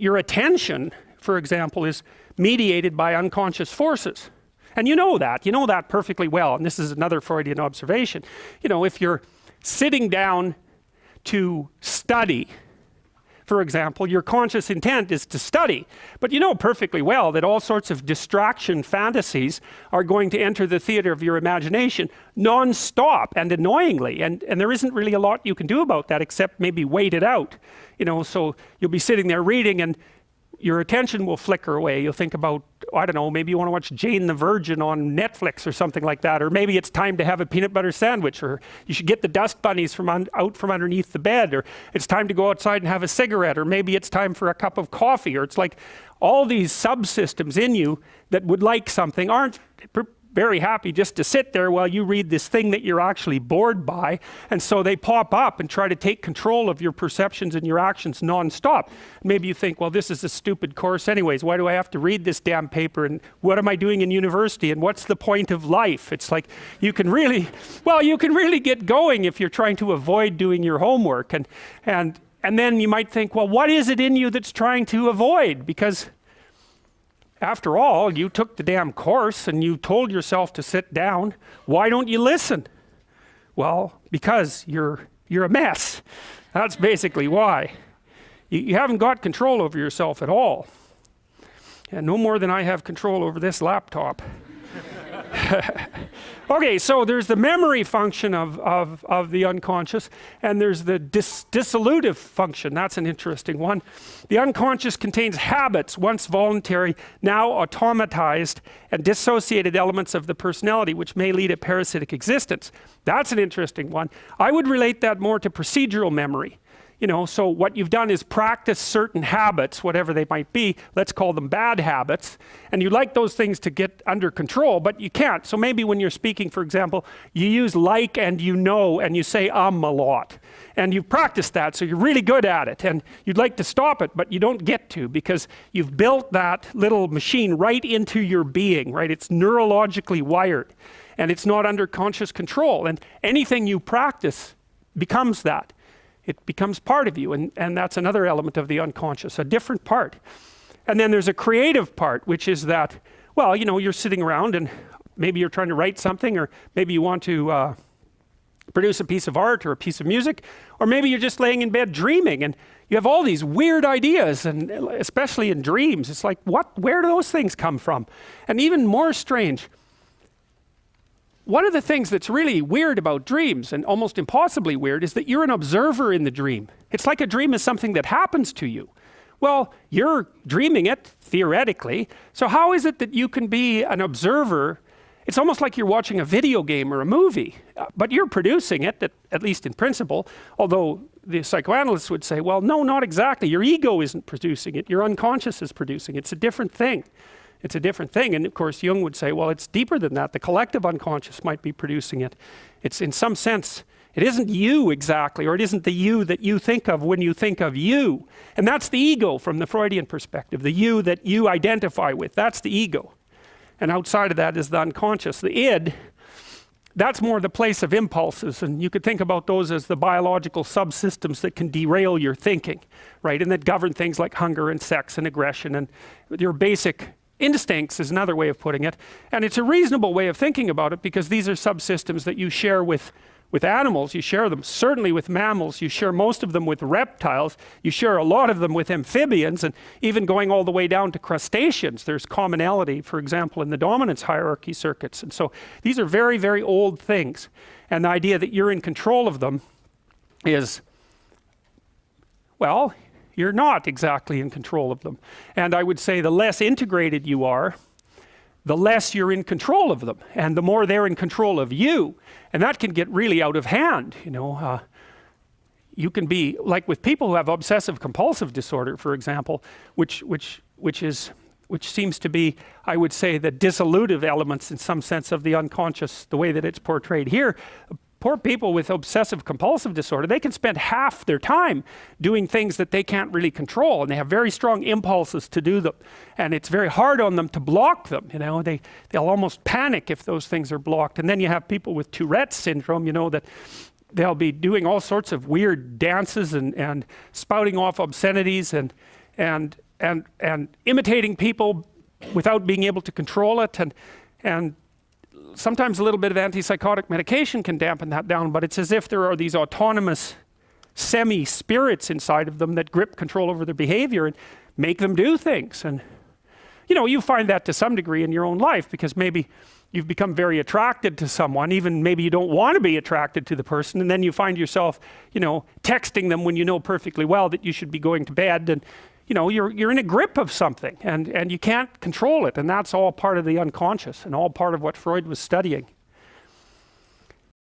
your attention, for example, is mediated by unconscious forces. And you know that perfectly well. And this is another Freudian observation. You know, if you're sitting down to study, for example, your conscious intent is to study. But you know perfectly well that all sorts of distraction fantasies are going to enter the theater of your imagination non-stop and annoyingly. And there isn't really a lot you can do about that except maybe wait it out. You know, so you'll be sitting there reading and your attention will flicker away. You'll think about, I don't know, maybe you want to watch Jane the Virgin on Netflix or something like that, or maybe it's time to have a peanut butter sandwich, or you should get the dust bunnies out from underneath the bed, or it's time to go outside and have a cigarette, or maybe it's time for a cup of coffee, or it's like all these subsystems in you that would like something aren't very happy just to sit there while you read this thing that you're actually bored by, and so they pop up and try to take control of your perceptions and your actions non-stop. Maybe you think, well, this is a stupid course anyways, why do I have to read this damn paper, and what am I doing in university, and what's the point of life? It's like you can really get going if you're trying to avoid doing your homework, and then you might think, well, what is it in you that's trying to avoid? Because after all, you took the damn course and you told yourself to sit down. Why don't you listen? Well, because you're a mess. That's basically why. You haven't got control over yourself at all. And no more than I have control over this laptop. Okay, so there's the memory function of the unconscious, and there's the dissolutive function. That's an interesting one. The unconscious contains habits, once voluntary, now automatized, and dissociated elements of the personality, which may lead a parasitic existence. That's an interesting one. I would relate that more to procedural memory. You know, so what you've done is practice certain habits, whatever they might be, let's call them bad habits, and you like those things to get under control, but you can't. So maybe when you're speaking, for example, you use like and you know, and you say a lot. And you've practiced that, so you're really good at it, and you'd like to stop it, but you don't get to, because you've built that little machine right into your being, right? It's neurologically wired, and it's not under conscious control, and anything you practice becomes that. It becomes part of you, and that's another element of the unconscious, a different part. And then there's a creative part, which is that, well, you know, you're sitting around and maybe you're trying to write something, or maybe you want to produce a piece of art or a piece of music, or maybe you're just laying in bed dreaming and you have all these weird ideas, and especially in dreams, it's like, where do those things come from? And even more strange, one of the things that's really weird about dreams, and almost impossibly weird, is that you're an observer in the dream. It's like a dream is something that happens to you. Well, you're dreaming it, theoretically, so how is it that you can be an observer? It's almost like you're watching a video game or a movie, but you're producing it, at least in principle, although the psychoanalysts would say, well, no, not exactly. Your ego isn't producing it, your unconscious is producing it. It's a different thing. It's a different thing, and of course Jung would say, well, it's deeper than that. The collective unconscious might be producing it. It's in some sense, it isn't you exactly, or it isn't the you that you think of when you think of you. And that's the ego from the Freudian perspective, the you that you identify with, that's the ego. And outside of that is the unconscious. The id, that's more the place of impulses, and you could think about those as the biological subsystems that can derail your thinking, right? And that govern things like hunger and sex and aggression and your basic instincts is another way of putting it. And it's a reasonable way of thinking about it, because these are subsystems that you share with animals. You share them certainly with mammals, you share most of them with reptiles, you share a lot of them with amphibians, and even going all the way down to crustaceans, there's commonality, for example, in the dominance hierarchy circuits. And so these are very, very old things, and the idea that you're in control of them is, well, you're not exactly in control of them. And I would say the less integrated you are, the less you're in control of them, and the more they're in control of you. And that can get really out of hand, you know. You can be, like with people who have obsessive compulsive disorder, for example, which seems to be, I would say, the dissolutive elements in some sense of the unconscious, the way that it's portrayed here. Poor people with obsessive compulsive disorder, they can spend half their time doing things that they can't really control, and they have very strong impulses to do them, and it's very hard on them to block them. You know, they'll almost panic if those things are blocked. And then you have people with Tourette's syndrome, you know, that they'll be doing all sorts of weird dances and spouting off obscenities, and and imitating people without being able to control it, and sometimes a little bit of antipsychotic medication can dampen that down, but it's as if there are these autonomous semi-spirits inside of them that grip control over their behavior and make them do things. And you know, you find that to some degree in your own life, because maybe you've become very attracted to someone, even maybe you don't want to be attracted to the person, and then you find yourself, you know, texting them when you know perfectly well that you should be going to bed, and you know, you're in a grip of something, and you can't control it, and that's all part of the unconscious and all part of what Freud was studying.